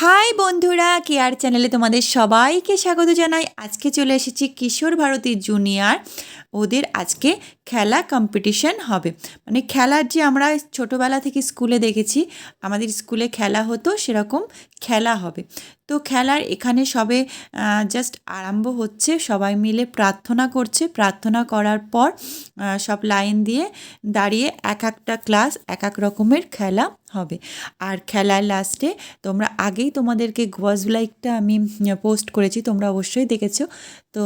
High বন্ধুরা, care চ্যানেলে তোমাদের সবাইকে স্বাগত জানাই। আজকে চলে এসেছি কিশোর ভারতী জুনিয়র। ওদের আজকে খেলা কম্পিটিশন হবে। মানে খেলার যে আমরা ছোটোবেলা থেকে স্কুলে দেখেছি, আমাদের স্কুলে খেলা হতো, সেরকম খেলা হবে। তো খেলার এখানে সবে জাস্ট আরম্ভ হচ্ছে, সবাই মিলে প্রার্থনা করছে। প্রার্থনা করার পর সব লাইন দিয়ে দাঁড়িয়ে এক একটা ক্লাস এক এক রকমের খেলা হবে। আর খেলার লাস্টে তোমরা আগেই তোমাদেরকে গজ লাইকটা আমি পোস্ট করেছি, তোমরা অবশ্যই দেখেছো। তো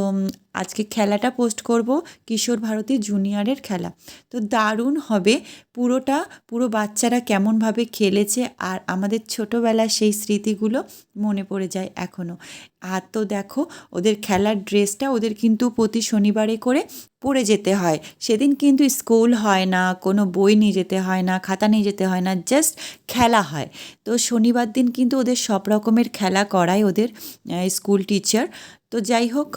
আজকে খেলাটা পোস্ট করব, কিশোর ভারতী জুনিয়রের খেলা। তো দারুণ হবে পুরোটা, পুরো বাচ্চারা কেমনভাবে খেলেছে আর আমাদের ছোটোবেলার সেই স্মৃতিগুলো মনে পড়ে যায় এখনও। আর তো দেখো ওদের খেলার ড্রেসটা ওদের কিন্তু প্রতি শনিবারে করে পরে যেতে হয়। সেদিন কিন্তু স্কুল হয় না, কোনো বই নিয়ে যেতে হয় না, খাতা নিয়ে যেতে হয় না, জাস্ট খেলা হয়। তো শনিবার দিন কিন্তু ওদের সব রকমের খেলা করায় ওদের স্কুল টিচার। তো যাই হোক,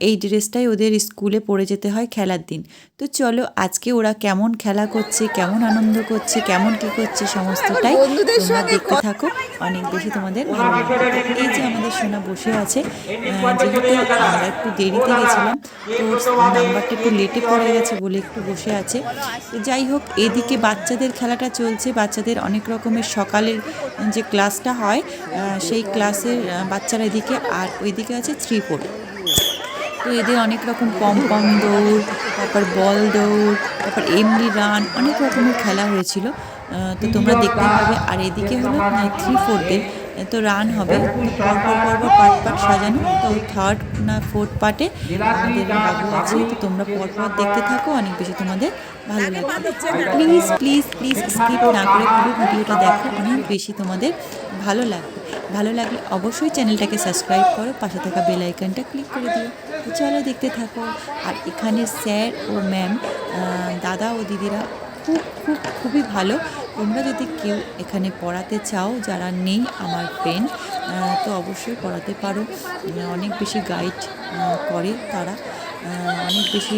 এই ড্রেসটাই ওদের স্কুলে পরে যেতে হয় খেলার দিন। তো চলো আজকে ওরা কেমন খেলা করছে, কেমন আনন্দ করছে, কেমন কী করছে, সমস্তটাই তোমরা দেখতে থাকো। অনেক বেশি তোমাদের ভালো লাগবে। এই যে আমাদের সোনা বসে আছে, যেহেতু আমরা একটু দেরিতে গেছিলাম, তো নাম্বারটা একটু লেটে পড়ে গেছে বলে একটু বসে আছে। তো যাই হোক, এদিকে বাচ্চাদের খেলাটা চলছে। বাচ্চাদের অনেক রকমের সকালের যে ক্লাসটা হয়, সেই ক্লাসের বাচ্চারা এদিকে, আর ওইদিকে আছে 3-4। তো এদের অনেক রকম পম পম দৌড়, তারপর বল দৌড়, তারপর এমনি রান, অনেক রকমের খেলা হয়েছিল। তো তোমরা দেখতেই পাবে। আর এদিকে হলো 3-4দের, তো রান হবে। তো পরপর পরপর পার্ট সাজানো। তো 3rd না 4th পার্টে আমাদের বাবু আছে। তো তোমরা পরপর দেখতে থাকো, অনেক বেশি তোমাদের ভালো লাগবে। প্লিজ প্লিজ প্লিজ স্কিপ না করে পুরো ভিডিওটা দেখো, অনেক বেশি তোমাদের ভালো লাগবে। ভালো লাগলে অবশ্যই চ্যানেলটাকে সাবস্ক্রাইব করো, পাশে থাকা বেল আইকনটা ক্লিক করে দিও। তো চলো দেখতে থাকো। আর এখানে স্যার ও ম্যাম, দাদা ও দিদিরা খুবই ভালো। তোমরা যদি কেউ এখানে পড়াতে চাও, যারা নেই আমার ফ্রেন্ড, তো অবশ্যই পড়াতে পারো। অনেক বেশি গাইড করে তারা, অনেক বেশি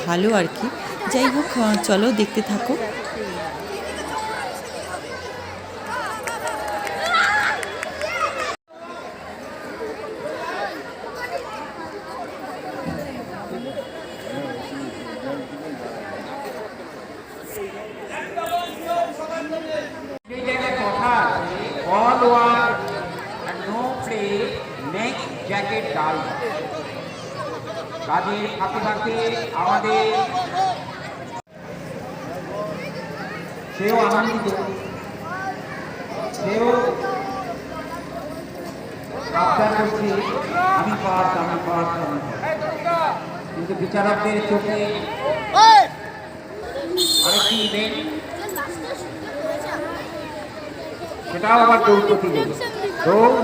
ভালো আর কি। যাই হোক, চলো দেখতে থাকো। All work and no play makes jacket dull. কাজের ফাঁকে ফাঁকে আমাদের সেও আনন্দিত, সেও আবদার করছে আমি পার্ট, কিন্তু বিচারকদের চোখে আরেকটি ইভেন্ট, সেটাও আবার দৌড় প্রতিযোগিতা। দৌড়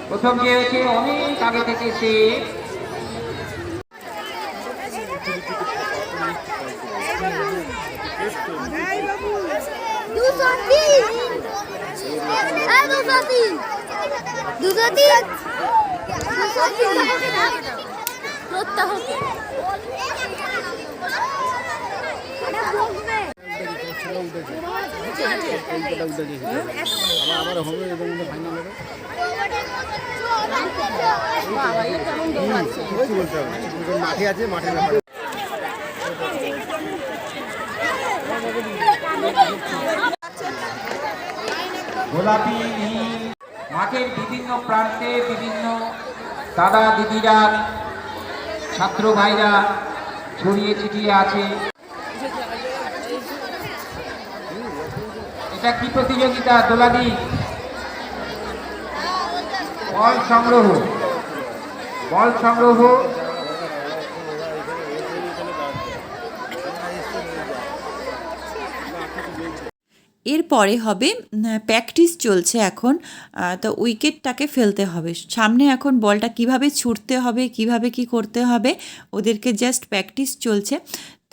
প্রথম যে হচ্ছে অনেক আগে থেকে সে মাঠে আছে, মাঠে গোলাপি নীল মাঠের বিভিন্ন প্রান্তে বিভিন্ন দাদা দিদিরা, ছাত্র ভাইরা ছড়িয়ে ছিটিয়ে আছে। এটা কি প্রতিযোগিতা? দোলাদি বল সংগ্রহ। এরপরে হবে প্র্যাকটিস চলছে এখন। তো উইকেটটাকে ফেলতে হবে সামনে। এখন বলটা কিভাবে ছুটতে হবে, কিভাবে কি করতে হবে, ওদেরকে জাস্ট প্র্যাকটিস চলছে।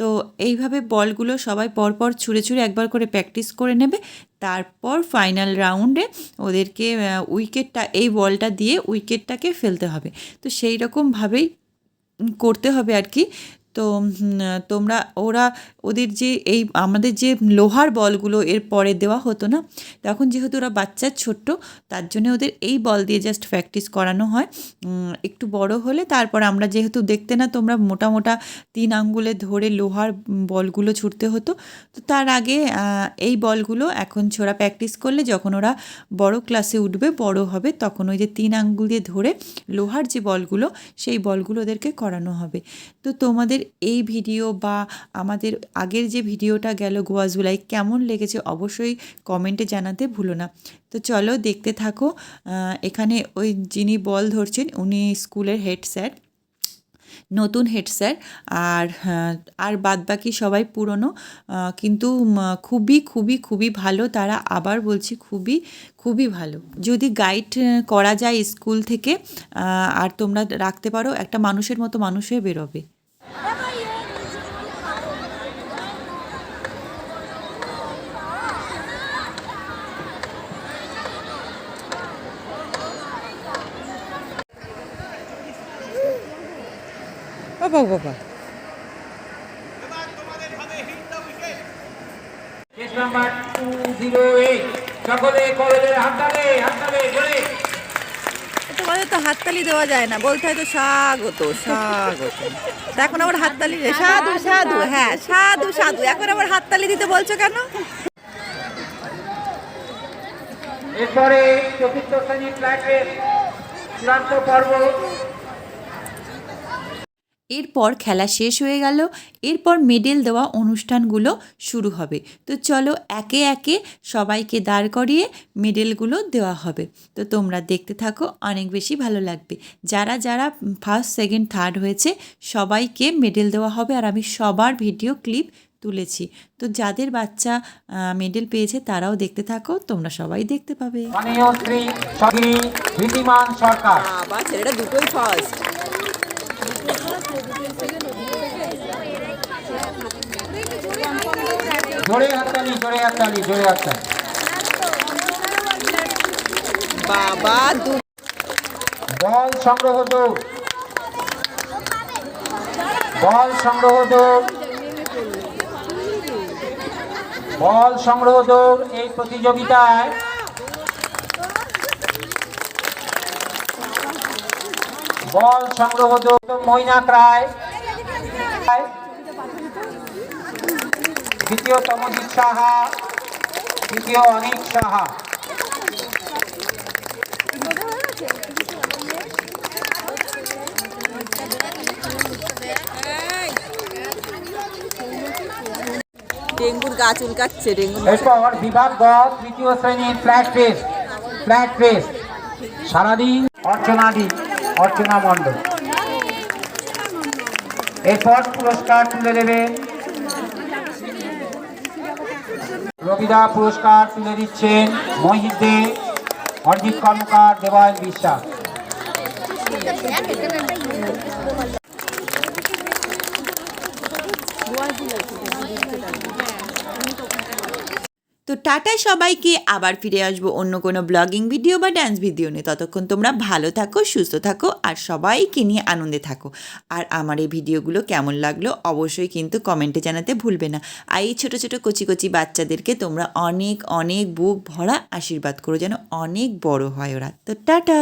তো এইভাবে বলগুলো সবাই পরপর ছুঁড়ে একবার করে প্র্যাকটিস করে নেবে। তারপর ফাইনাল রাউন্ডে ওদেরকে উইকেটটা, এই বলটা দিয়ে উইকেটটাকে ফেলতে হবে। তো সেই রকমভাবেই করতে হবে আর কি। তো তোমরা ওদের যে এই আমাদের যে লোহার বলগুলো এর পরে দেওয়া হতো না, তখন যেহেতু ওরা বাচ্চা ছোট্ট, তার জন্য ওদের এই বল দিয়ে জাস্ট প্র্যাকটিস করানো হয়। একটু বড় হলে তারপর আমরা, যেহেতু দেখতে না তোমরা মোটা মোটা 3 আঙ্গুলে ধরে লোহার বলগুলো ছুটতে হতো, তো তার আগে এই বলগুলো এখন ছোড়া প্র্যাকটিস করলে যখন ওরা বড় ক্লাসে উঠবে, বড় হবে, তখন ওই যে 3 আঙ্গুল দিয়ে ধরে লোহার যে বলগুলো, সেই বলগুলো ওদেরকে করানো হবে। তো তোমাদের এই ভিডিও বা আমাদের আগের যে ভিডিওটা গেল গোয়া জুলাই কেমন লেগেছে অবশ্যই কমেন্টে জানাতে ভুলো না। তো চলো দেখতে থাকো। এখানে ওই যিনি বল ধরছেন উনি স্কুলের হেড স্যার, নতুন হেড স্যার। আর বাদবাকি সবাই পুরনো, কিন্তু খুবই খুবই খুবই ভালো তারা। আবার বলছি, খুবই খুবই ভালো। যদি গাইড করা যায় স্কুল থেকে আর তোমরা রাখতে পারো, একটা মানুষের মতো মানুষ হয়ে বেরোবে। বাবা বাবা, কেস নাম্বার 208 সকলে করলে হাততালি জোরে। তোমাদের তো হাততালি দেওয়া যায় না, বলতে হয় তো স্বাগত স্বাগত। তা এখন আবার হাততালি সাধু সাধু, হ্যাঁ সাধু সাধু, এখন আবার হাততালি দিতে বলছো কেন? এরপরে চতুর্থ শ্রেণীর ফ্ল্যাগ রেস চূড়ান্ত পর্ব। এরপর খেলা শেষ হয়ে গেল, এরপর মেডেল দেওয়া অনুষ্ঠানগুলো শুরু হবে। তো চলো একে একে সবাইকে দাঁড় করিয়ে মেডেলগুলো দেওয়া হবে। তো তোমরা দেখতে থাকো, অনেক বেশি ভালো লাগবে। যারা যারা ফার্স্ট সেকেন্ড থার্ড হয়েছে সবাইকে মেডেল দেওয়া হবে, আর আমি সবার ভিডিও ক্লিপ তুলেছি। তো যাদের বাচ্চা মেডেল পেয়েছে তারাও দেখতে থাকো, তোমরা সবাই দেখতে পাবে। মাননীয় শ্রী ঋদ্ধিমান সরকার। বাবা, ছেলেটা দুটোই ফার্স্ট। জোরে হাততালি জোরে হাততালি জোরে হাততালি। বাবা বল সংগ্রহ দৌড়, বল সংগ্রহ দৌড়, বল সংগ্রহ দৌড়। এই প্রতিযোগিতায় বল সংগ্রহ দৌড় মৈনাক রায়, দ্বিতীয় তমজিৎ সাহা, তৃতীয় অনিক সাহা। ডেঙ্গুর গা চুলকাচ্ছে, ডেঙ্গু। এরপর বিভাগ গ তৃতীয় শ্রেণীর ফ্ল্যাগ রেস সারাদিন অর্চনা মণ্ডল। এরপর পুরস্কার তুলে দেবেন, রবিদা পুরস্কার তুলে দিচ্ছেন মহিত দে, অরিজিৎ কর্মকার, দেবায়ন বিশ্বাস। তো টাটা সবাইকে, আবার ফিরে আসবো অন্য কোনো ব্লগিং ভিডিও বা ডান্স ভিডিও নিয়ে। ততক্ষণ তোমরা ভালো থাকো, সুস্থ থাকো, আর সবাইকে নিয়ে আনন্দে থাকো। আর আমার এই ভিডিওগুলো কেমন লাগলো অবশ্যই কিন্তু কমেন্টে জানাতে ভুলবে না। আর এই ছোটো ছোটো কচি কচি বাচ্চাদেরকে তোমরা অনেক অনেক বুক ভরা আশীর্বাদ করো, যেন অনেক বড় হয় ওরা। তো টাটা।